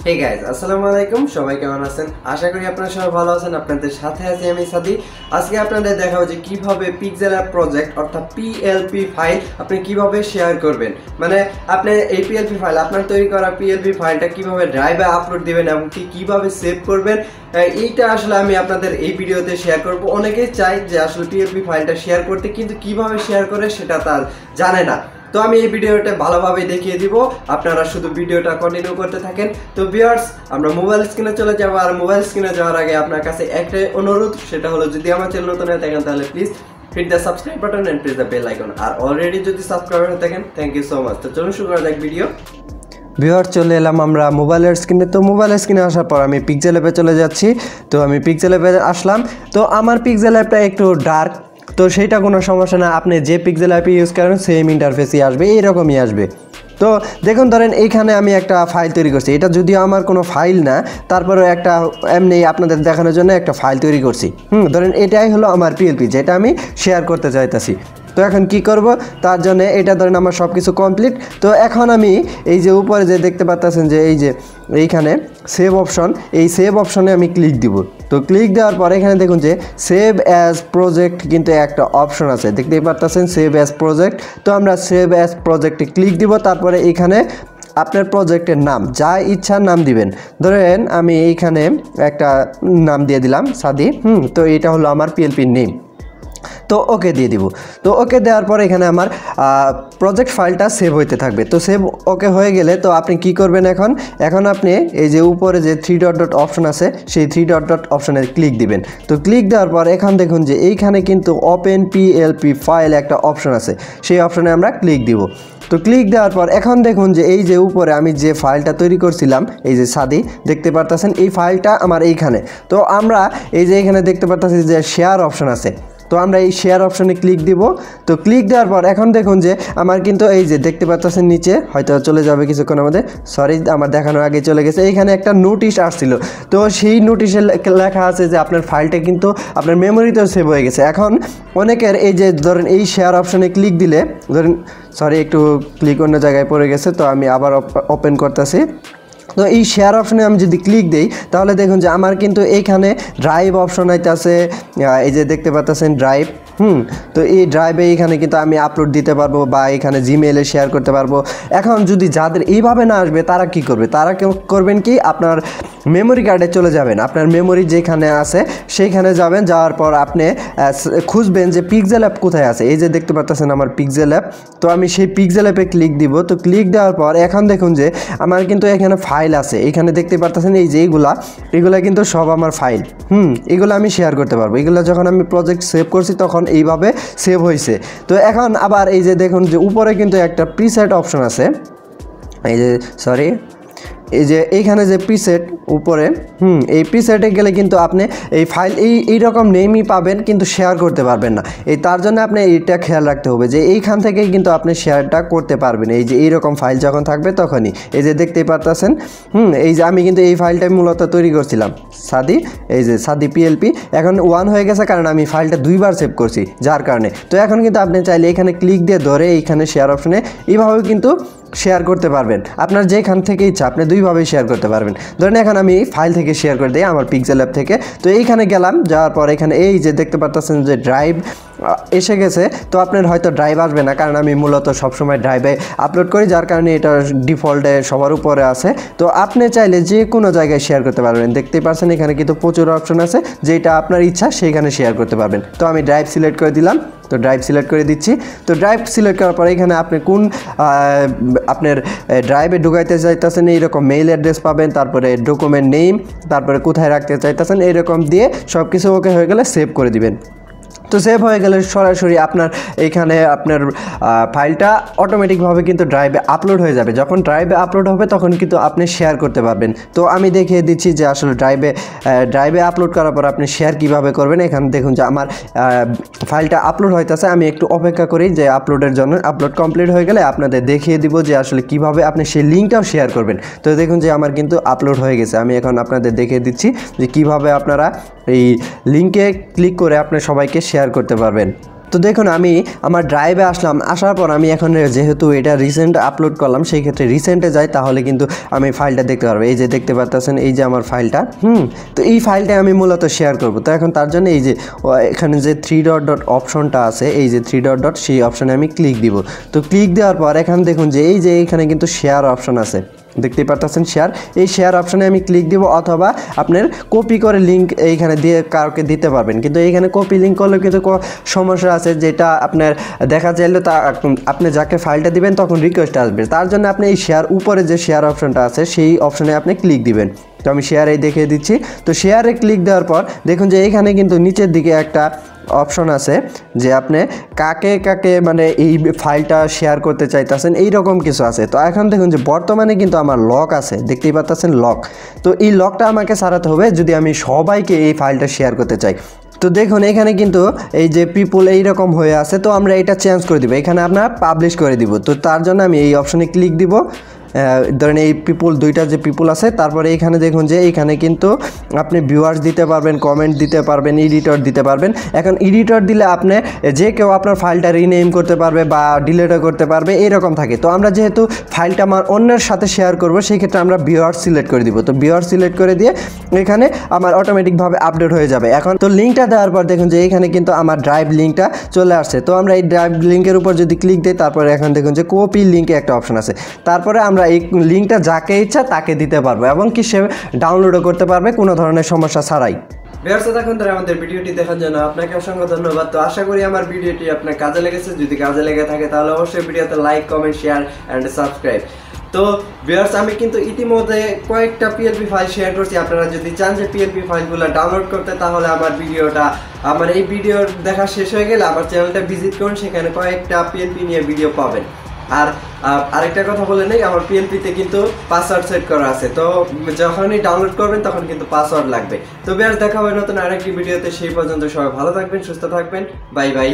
Hey guys, আসসালামু আলাইকুম সবাই কেমন আছেন আশা করি আপনারা সবাই ভালো আছেন আপনাদের সাথে আছি আমি সাদি আজকে আপনাদের দেখাবো যে কিভাবে Pixellab প্রজেক্ট অর্থাৎ PLP ফাইল আপনি কিভাবে শেয়ার করবেন মানে আপনি এই PLP ফাইল আপনার তৈরি করা PLP ফাইলটা কিভাবে ড্রাইভে আপলোড দিবেন এবং কিভাবে সেভ করবেন এইটা আসলে আমি আপনাদের এই ভিডিওতে শেয়ার করব অনেকেই চাই যে আসলে PLP ফাইলটা শেয়ার করতে কিন্তু কিভাবে শেয়ার করে সেটা তার জানে না তো আমি এই ভিডিওটা ভালোভাবে দেখিয়ে দিব আপনারা শুধু ভিডিওটা কন্টিনিউ করতে থাকেন তো ভিউয়ার্স আমরা মোবাইল স্ক্রিনে চলে যাব আর মোবাইল স্ক্রিনে যাওয়ার আগে আপনার কাছে একটা অনুরোধ সেটা হলো যদি আমার চ্যানেল নতুন হয়ে থাকেন তাহলে please hit the subscribe button and press the bell icon আর অলরেডি যদি সাবস্ক্রাইবার হয়ে থাকেন থ্যাংক ইউ সো মাচ তো চলুন শুরু করা যাক ভিডিও ভিউয়ার্স চলে এলাম আমরা মোবাইলের স্ক্রিনে তো মোবাইলের স্ক্রিনে আসার পর আমি পিক্সেলল্যাবে চলে যাচ্ছি তো আমি পিক্সেলল্যাবে আসলাম তো আমার পিক্সেলল্যাবটা একটু ডার্ক তো সেইটা কোনো সমস্যা না আপনি যে পিক্সেলল্যাব ইউজ করেন সেম ইন্টারফেসই আসবে এইরকমই আসবে তো দেখুন ধরেন এইখানে আমি একটা ফাইল তৈরি করছি এটা যদিও আমার কোনো ফাইল না তারপরে একটা এমনি আপনাদের দেখানোর জন্য একটা ফাইল তৈরি করছি ধরেন এটাই হলো আমার PLP যেটা আমি শেয়ার করতে চাইতেছি তো এখন কি করব তার জন্য এটা ধরেন আমার সব কিছু কমপ্লিট তো এখন আমি এই যে উপরে যে দেখতে পাচ্ছেন যে এই যে এইখানে সেভ অপশন এই সেভ অপশনে আমি ক্লিক দিব তো ক্লিক দেওয়ার পর এখানে দেখুন যে সেভ অ্যাজ প্রজেক্ট কিন্তু একটা অপশন আছে দেখতেই পাচ্ছেন সেভ অ্যাজ প্রজেক্ট তো আমরা সেভ অ্যাজ প্রজেক্টে ক্লিক দিব তারপরে এইখানে আপনার প্রজেক্টের নাম যা ইচ্ছা নাম দিবেন ধরেন আমি এইখানে একটা নাম দিয়ে দিলাম সাদি তো এটা হলো আমার PLP নেম তো ওকে দিয়ে দিব তো ওকে দেওয়ার পর এখানে আমার প্রজেক্ট ফাইলটা সেভ হইতে থাকবে তো সেভ ওকে হয়ে গেলে তো আপনি কি করবেন এখন আপনি এই যে উপরে যে 3 ডট ডট অপশন আছে সেই 3 ডট ডট অপশনে ক্লিক দিবেন তো ক্লিক দেওয়ার পর এখন দেখুন যে এইখানে কিন্তু ওপেন PLP ফাইল একটা অপশন আছে সেই অপশনে আমরা ক্লিক দিব তো ক্লিক দেওয়ার পর এখন দেখুন যে এই যে উপরে আমি যে ফাইলটা তৈরি করছিলাম এই যে সাদি দেখতে পারতেছেন এই ফাইলটা আমার এইখানে তো আমরা এই যে এখানে দেখতে পারতেছি যে শেয়ার অপশন আছে তো আমরা এই শেয়ার অপশনে ক্লিক দিব তো ক্লিক দেওয়ার পর এখন দেখুন যে আমার কিন্তু এই যে দেখতে পাচ্ছেন নিচে হয়তো চলে যাবে কিছুক্ষণ আমাদের সরি আমার দেখানোর আগে চলে গেছে এইখানে একটা নোটিশ আসছিল তো সেই নোটিশে লেখা আছে যে আপনার ফাইলটা কিন্তু আপনার মেমোরিতেও সেভ হয়ে গেছে এখন অনেকের এই যে ধরেন এই শেয়ার অপশনে ক্লিক দিলে ধরেন সরি একটু ক্লিক অন্য জায়গায় পড়ে গেছে তো আমি আবার ওপেন করতেছি তো এই শেয়ার অপশনে আমি যদি ক্লিক দেই তাহলে দেখুন যে আমার কিন্তু এইখানে ড্রাইভ অপশন আছে এই যে দেখতে পাচ্ছেন ড্রাইভ তো এই ড্রাইভে এখানে কিন্তু আমি আপলোড দিতে পারবো বা এখানে জিমেইলে শেয়ার করতে পারবো এখন যদি যাদের এইভাবে না আসবে তারা কি করবে তারা করবেন কি আপনার মেমোরি কার্ডে চলে যাবেন আপনার মেমোরি যেখানে আছে সেইখানে যাবেন যাওয়ার পর আপনি খুঁজবেন যে Pixellab কোথায় আছে এই যে দেখতে পাচ্ছেন আমার Pixellab তো আমি সেই Pixellab-এ ক্লিক দিব তো ক্লিক দেওয়ার পর এখন দেখুন যে আমার কিন্তু এখানে ফাইল আছে এখানে দেখতে পাচ্ছেন এই যে এগুলা কিন্তু সব আমার ফাইল এগুলো আমি শেয়ার করতে পারবো এগুলো যখন আমি প্রজেক্ট সেভ করছি তখন এইভাবে সেভ হয়েছে তো এখন আবার এই যে দেখুন যে উপরে কিন্তু একটা প্রিসেট অপশন আছে এই যে সরি এই যে এইখানে যে প্রিসেট উপরে এই প্রিসেটে গেলে কিন্তু আপনি এই ফাইল এই রকম নেমই পাবেন কিন্তু শেয়ার করতে পারবেন না তার জন্য আপনি এইটা খেয়াল রাখতে হবে যে এইখান থেকেই কিন্তু আপনি শেয়ারটা করতে পারবেন এই যে এইরকম ফাইল যখন থাকবে তখনই এই যে দেখতেই পারতেছেন এই যে আমি কিন্তু এই ফাইলটাই মূলত তৈরি করছিলাম সাদি এই যে সাদি PLP এখন 1 হয়ে গেছে কারণ আমি ফাইলটা 2 বার সেভ করছি যার কারণে তো এখন কিন্তু আপনি চাইলে এখানে ক্লিক দিয়ে ধরে এইখানে শেয়ার অপশনে এইভাবে কিন্তু শেয়ার করতে পারবেন আপনার যেখান থেকে ইচ্ছা আপনি দুইভাবেই শেয়ার করতে পারবেন ধরেন এখন আমি ফাইল থেকে শেয়ার করে দিই আমার Pixellab থেকে তো এইখানে গেলাম যাওয়ার পর এখানে এই যে দেখতে পাচ্ছেন যে ড্রাইভ এসে গেছে তো আপনার হয়তো ড্রাইভ আসবে না কারণ আমি মূলত সবসময় ড্রাইভে আপলোড করি যার কারণে এটা ডিফল্টে সবার উপরে আছে তো আপনি চাইলে যে কোনো জায়গায় শেয়ার করতে পারবেন দেখতেই পাচ্ছেন এখানে কিন্তু প্রচুর অপশন আছে যেটা আপনার ইচ্ছা সেইখানে শেয়ার করতে পারবেন তো আমি ড্রাইভ সিলেক্ট করে দিলাম তো ড্রাইভ সিলেক্ট করে দিচ্ছি তো ড্রাইভ সিলেক্ট করার পরে এখানে আপনি কোন আপনার ড্রাইভে ঢুকাইতে চাইতেছেন এইরকম মেইল অ্যাড্রেস পাবেন তারপরে ডকুমেন্ট নেম তারপরে কোথায় রাখতে চাইতেছেন এইরকম দিয়ে সব কিছু ওকে হয়ে গেলে সেভ করে দিবেন তো সেভ হয়ে গেলে সরাসরি আপনার এইখানে আপনার ফাইলটা অটোমেটিকভাবে কিন্তু ড্রাইভে আপলোড হয়ে যাবে যখন ড্রাইভে আপলোড হবে তখন কিন্তু আপনি শেয়ার করতে পারবেন তো আমি দেখিয়ে দিচ্ছি যে আসলে ড্রাইভে আপলোড করার পর আপনি শেয়ার কিভাবে করবেন এখানে দেখুন যে আমার ফাইলটা আপলোড হইতেছে আমি একটু অপেক্ষা করি যে আপলোডের জন্য আপলোড কমপ্লিট হয়ে গেলে আপনাদের দেখিয়ে দিব যে আসলে কিভাবে আপনি সেই লিঙ্কটাও শেয়ার করবেন তো দেখুন যে আমার কিন্তু আপলোড হয়ে গেছে আমি এখন আপনাদের দেখিয়ে দিচ্ছি যে কিভাবে আপনারা এই লিঙ্কে ক্লিক করে আপনি সবাইকে শেয়ার করতে পারবেন তো দেখুন আমি আমার ড্রাইভে আসলাম, আসার পর আমি এখন যেহেতু এটা রিসেন্ট আপলোড করলাম সেই ক্ষেত্রে রিসেন্টে যাই, তাহলে কিন্তু আমি ফাইলটা দেখতে পারবো। এই যে দেখতে পাচ্ছেন এই যে আমার ফাইলটা, তো এই ফাইলটা আমি মূলত শেয়ার করব। তো এখন তার জন্য এই যে এখানে যে 3 ডট ডট অপশনটা আছে, এই যে 3 ডট ডট, সেই অপশনে আমি ক্লিক দিব। তো ক্লিক দেওয়ার পর এখানে দেখুন যে এই যে এখানে কিন্তু শেয়ার অপশন আছে, দেখতেই পাচ্ছেন শেয়ার, এই শেয়ার অপশনে আমি ক্লিক দিব, অথবা আপনার কপি করে লিঙ্ক এইখানে দিয়ে কাউকে দিতে পারবেন। কিন্তু এইখানে কপি লিঙ্ক করলে কিন্তু সমস্যা আছে, যেটা আপনার দেখা চাইলে তা আপনি যাকে ফাইলটা দিবেন তখন রিকোয়েস্ট আসবে। তার জন্য আপনি এই শেয়ার উপরে যে শেয়ার অপশনটা আছে সেই অপশনে আপনি ক্লিক দিবেন। তো আমি শেয়ারে দেখিয়ে দিচ্ছি। তো শেয়ারে ক্লিক দেওয়ার পর দেখুন যে এইখানে কিন্তু নিচের দিকে একটা অপশন আছে যে আপনি কাকে কাকে মানে এই ফাইলটা শেয়ার করতে চাইতেছেন, এইরকম কিছু আছে। তো এখন দেখুন যে বর্তমানে কিন্তু আমার লক আছে, দেখতেই পাচ্ছেন লক। তো এই লকটা আমাকে সারাতে হবে যদি আমি সবাইকে এই ফাইলটা শেয়ার করতে চাই। তো দেখুন এখানে কিন্তু এই যে পিপল এইরকম হয়ে আছে, তো আমরা এটা চেঞ্জ করে দিব, এখানে আপনার পাবলিশ করে দিব। তো তার জন্য আমি এই অপশনে ক্লিক দিব। ধরেন এই পিপল, দুইটা যে পিপল আছে, তারপরে এইখানে দেখুন যে এইখানে কিন্তু আপনি ভিউয়ার্স দিতে পারবেন, কমেন্ট দিতে পারবেন, এডিটর দিতে পারবেন। এখন এডিটর দিলে আপনি যে কেউ আপনার ফাইলটা রিনেম করতে পারবে বা ডিলিটও করতে পারবে, এরকম থাকে। তো আমরা যেহেতু ফাইলটা আমার অন্যের সাথে শেয়ার করব, সেই ক্ষেত্রে আমরা ভিউয়ার্স সিলেক্ট করে দিব। তো ভিউয়ার্স সিলেক্ট করে দিয়ে এখানে আমার অটোমেটিকভাবে আপডেট হয়ে যাবে। এখন তো লিঙ্কটা দেওয়ার পর দেখুন যে এইখানে কিন্তু আমার ড্রাইভ লিঙ্কটা চলে আসছে। তো আমরা এই ড্রাইভ লিঙ্কের উপর যদি ক্লিক দিই, তারপরে এখন দেখুন যে কপি লিঙ্কে একটা অপশন আছে, তারপরে আমরা এই লিঙ্কটা যাকে ইচ্ছা তাকে দিতে পারবো এবং কি সে ডাউনলোডও করতে পারবে কোনো ধরনের সমস্যা ছাড়াই। এখন ধরে আমাদের ভিডিওটি দেখার জন্য আপনাকে অসংখ্য ধন্যবাদ। তো আশা করি আমার ভিডিওটি আপনার কাজে লেগেছে। যদি কাজে লেগে থাকে তাহলে অবশ্যই ভিডিওতে like, comment, share and subscribe. তো ভিউয়ার্স আমি কিন্তু ইতিমধ্যে কয়েকটা পিএলপি ফাইল শেয়ার করছি। আপনারা যদি চান যে পিএলপি ফাইলগুলো ডাউনলোড করতে, তাহলে আমার এই ভিডিও দেখা শেষ হয়ে গেলে আমার চ্যানেলটা ভিজিট করুন, সেখানে কয়েকটা পিএলপি নিয়ে ভিডিও পাবেন। আর আরেকটা কথা বলে নেই, আমার পিএলপিতে কিন্তু পাসওয়ার্ড সেট করা আছে। তো যখনই ডাউনলোড করবেন তখন কিন্তু পাসওয়ার্ড লাগবে। তো ভিউয়ার্স দেখা হবে নতুন আরেকটি ভিডিওতে। সেই পর্যন্ত সবাই ভালো থাকবেন, সুস্থ থাকবেন। Bye bye.